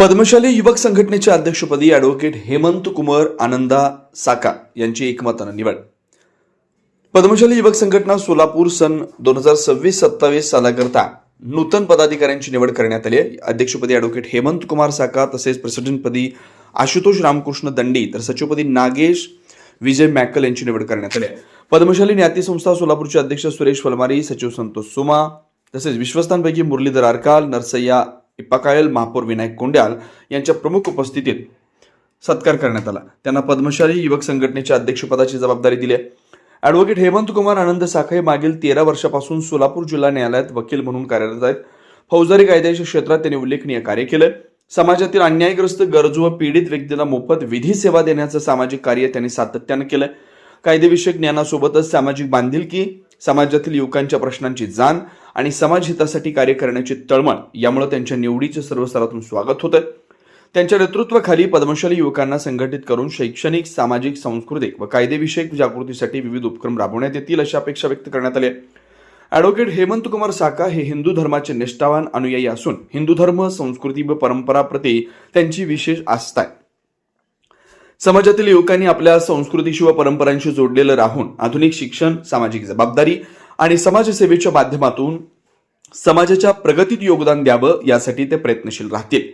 पद्मशाली युवक संघटनेच्या अध्यक्षपदी ॲडव्होकेट हेमंत कुमार आनंदा साका यांची एकमतानं निवड. पद्मशाली युवक संघटना सोलापूर सन 2026-27 सालाकरता नूतन पदाधिकाऱ्यांची निवड करण्यात आली आहे. अध्यक्षपदी ॲडव्होकेट हेमंत कुमार साका, तसेच प्रेसिडेंटपदी आशुतोष रामकृष्ण दंडी, तर सचिवपदी नागेश विजय मॅकल यांची निवड करण्यात आली आहे. पद्मशाली न्याती संस्था सोलापूरचे अध्यक्ष सुरेश फलमारी, सचिव संतोष सोमा, तसेच विश्वस्तांपैकी मुरलीधर आरकाल, नरसय्या इप्पाकायल, महापौर विनायक कोंड्याल यांच्या प्रमुख उपस्थितीत सत्कार करण्यात आला. त्यांना पद्मशाली युवक संघटनेच्या अध्यक्षपदाची जबाबदारी दिली आहे. ॲडव्होकेट हेमंत कुमार आनंद साखळे मागील 13 वर्षापासून सोलापूर जिल्हा न्यायालयात वकील म्हणून कार्यरत आहेत. फौजदारी कायद्याच्या क्षेत्रात त्यांनी उल्लेखनीय कार्य केलं. समाजातील अन्यायग्रस्त, गरजू व पीडित व्यक्तींना मोफत विधी सेवा देण्याचं सामाजिक कार्य त्यांनी सातत्यानं केलं. कायदेविषयक ज्ञानासोबतच सामाजिक बांधिलकी, समाजातील युवकांच्या प्रश्नांची जाण आणि समाज हितासाठी कार्य करण्याची तळमळ यामुळे त्यांच्या निवडीचे सर्व स्तरातून स्वागत होतं. त्यांच्या नेतृत्वाखाली पद्मशाली युवकांना संघटित करून शैक्षणिक, सामाजिक, सांस्कृतिक व कायदेविषयक जागृतीसाठी विविध उपक्रम राबवण्यात येतील अशी अपेक्षा व्यक्त करण्यात आली आहे. ॲडव्होकेट हेमंत कुमार साका हे हिंदू धर्माचे निष्ठावान अनुयायी असून हिंदू धर्म, संस्कृती व परंपराप्रती त्यांची विशेष आस्था आहे. समाजातील युवकांनी आपल्या संस्कृतीशी व परंपरांशी जोडलेलं राहून आधुनिक शिक्षण, सामाजिक जबाबदारी आणि समाजसेवेच्या माध्यमातून समाजाच्या प्रगतीत योगदान द्यावं यासाठी ते प्रयत्नशील राहतील.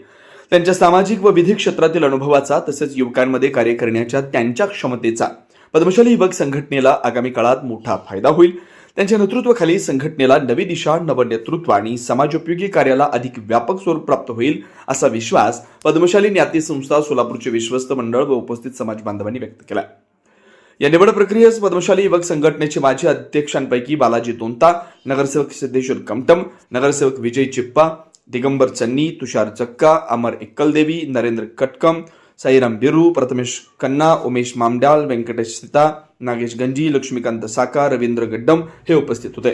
त्यांच्या सामाजिक व विधी क्षेत्रातील अनुभवाचा तसेच युवकांमध्ये कार्य करण्याच्या त्यांच्या क्षमतेचा पद्मशाली युवक संघटनेला आगामी काळात मोठा फायदा होईल. त्यांच्या नेतृत्वाखाली संघटनेला नवी दिशा, नवनेतृत्व आणि समाजोपयोगी कार्याला अधिक व्यापक स्वरूप प्राप्त होईल असा विश्वास पद्मशाली न्याती संस्था सोलापूरचे विश्वस्त मंडळ व उपस्थित समाज बांधवांनी व्यक्त केला. या निवड प्रक्रियेस पद्मशाली युवक संघटनेचे माजी अध्यक्षांपैकी बालाजी दोंता, नगरसेवक सिद्धेश्वर कमटम, नगरसेवक विजय चिप्पा, दिगंबर चन्नी, तुषार चक्का, अमर एक्कलदेवी, नरेंद्र कटकम, साईराम बिरू, प्रथमेश कन्ना, उमेश मामड्याल, व्यंकटेश सीता, नागेश गंजी, लक्ष्मीकांत साका, रवींद्र गड्डम हे उपस्थित होते.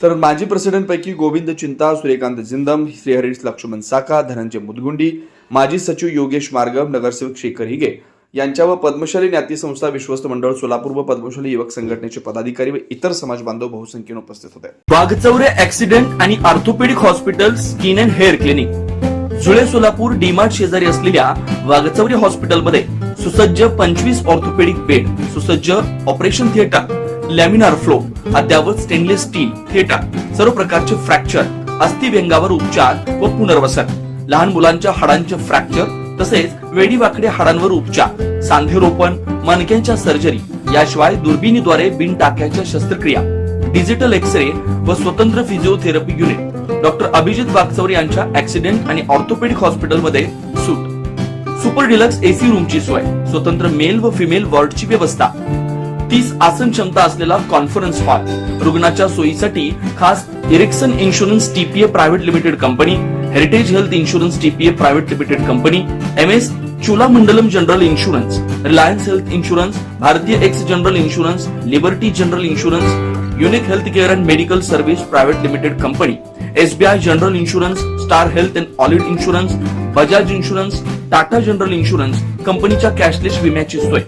तर माजी प्रेसिडेंटपैकी गोविंद चिंता, सूर्यकांत जिंदम, श्रीहरीश लक्ष्मण साका, धनंजय मुदगुंडी, माजी सचिव योगेश मार्गम, नगरसेवक शेखर हिगे यांच्या व पद्मशाली न्याती संस्था विश्वस्त मंडळ सोलापूर व पद्मशाली युवक संघटनेचे पदाधिकारी व इतर समाज बांधव बहुसंख्येने उपस्थित होते. वाघचौरे ऍक्सिडेंट आणि orthopaedic hospital, skin and hair clinic, जुळे सोलापूर डीमार्ट शेजारी असलेल्या वाघचौरे हॉस्पिटलमध्ये सुसज्ज 25 ऑर्थोपेडिक बेड, सुसज्ज ऑपरेशन थिएटर, लॅमिनार फ्लो, अद्यावत स्टेनलेस स्टील थिएटर, सर्व प्रकारचे फ्रॅक्चर, अस्थिव्यंगावर उपचार व पुनर्वसन, लहान मुलांच्या हाडांचे फ्रॅक्चर तसेच वेडीवाकड्या हाडांवर उपचार, सांधेरोपण, मणक्यांच्या सर्जरी, याशिवाय दुर्बिणीद्वारे बिन टाक्याच्या शस्त्रक्रिया, डिजिटल एक्सरे व स्वतंत्र physiotherapy unit. Doctor Abhijit Waghchaure यांच्या ऍक्सिडेंट आणि ऑर्थोपेडिक हॉस्पिटलमध्ये सूट, सुपर डिलक्स एसी रूमची सोय, स्वतंत्र मेल व फिमेल वॉर्डची व्यवस्था, 30 आसन क्षमता असलेला कॉन्फरन्स हॉल, रुग्णाच्या सोयीसाठी खास Ericson insurance TPA private limited company, Heritage health insurance TPA private limited company, MS Cholamandalam general insurance, Reliance health insurance, Bharti AXA general insurance, Liberty general insurance, unique health care and medical service private limited company, SBI general insurance, Star health and allied insurance, Bajaj insurance, Tata general insurance कंपनीच्या cashless विम्याची सोय.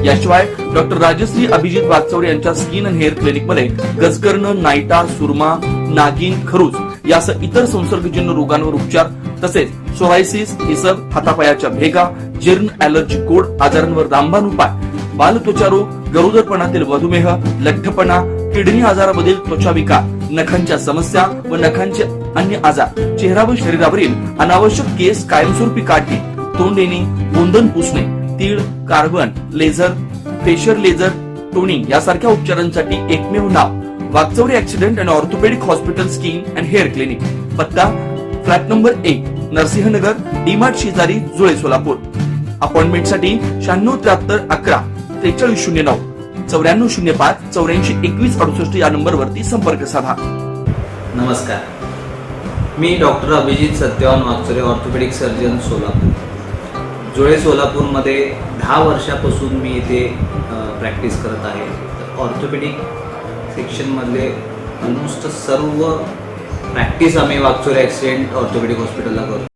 याशिवाय doctor Rajshri Abhijit Waghchaure यांच्या skin and hair clinic मध्ये गजकर्ण, नायटा, सुरमा, नागिन, खरूज यासह इतर संसर्गजन्य रोगांवर उपचार, तसेच सोरायसिस, इसब, हातापायाच्या भेगा, जीर्ण, ॲलर्जी, कोड आजारांवर रामबाण उपाय, बालत्वचा रोग, गरोदरपणातील मधुमेह, लठ्ठपणा, किडनी आजारामधील त्वचा विकार, नखांच्या समस्या व नखांचे अन्य आजार, चेहरा व शरीरावरील अनावश्यक केस कायमस्वरूपी काढणे, तोंड येणे, गोंधन पुसणे, तीळ, carbon, laser, facial laser, toning यासारख्या उपचारांसाठी एकमेव नाव Waghchaure accident and orthopaedic hospital, skin and hair clinic. पत्ता फ्लॅट नंबर 1, नरसिंहनगर, डीमार्ट शेजारी, जुळे, सोलापूर. अपॉइंटमेंटसाठी 9673 11 4309 9405 84 21 68 या नंबरवरती संपर्क साधा. नमस्कार, मी doctor Abhijit Satyawan Waghchaure, orthopaedic surgeon, Solapur. Jule सोलापूरमध्ये 10 वर्षापासून मी इथे प्रॅक्टिस करत आहे. ऑर्थोपेडिक सेक्शनमधले ऑलमोस्ट सर्व प्रॅक्टिस आम्ही वाघचौरे ॲक्सिडेंट ऑर्थोपेडिक हॉस्पिटलला करतो.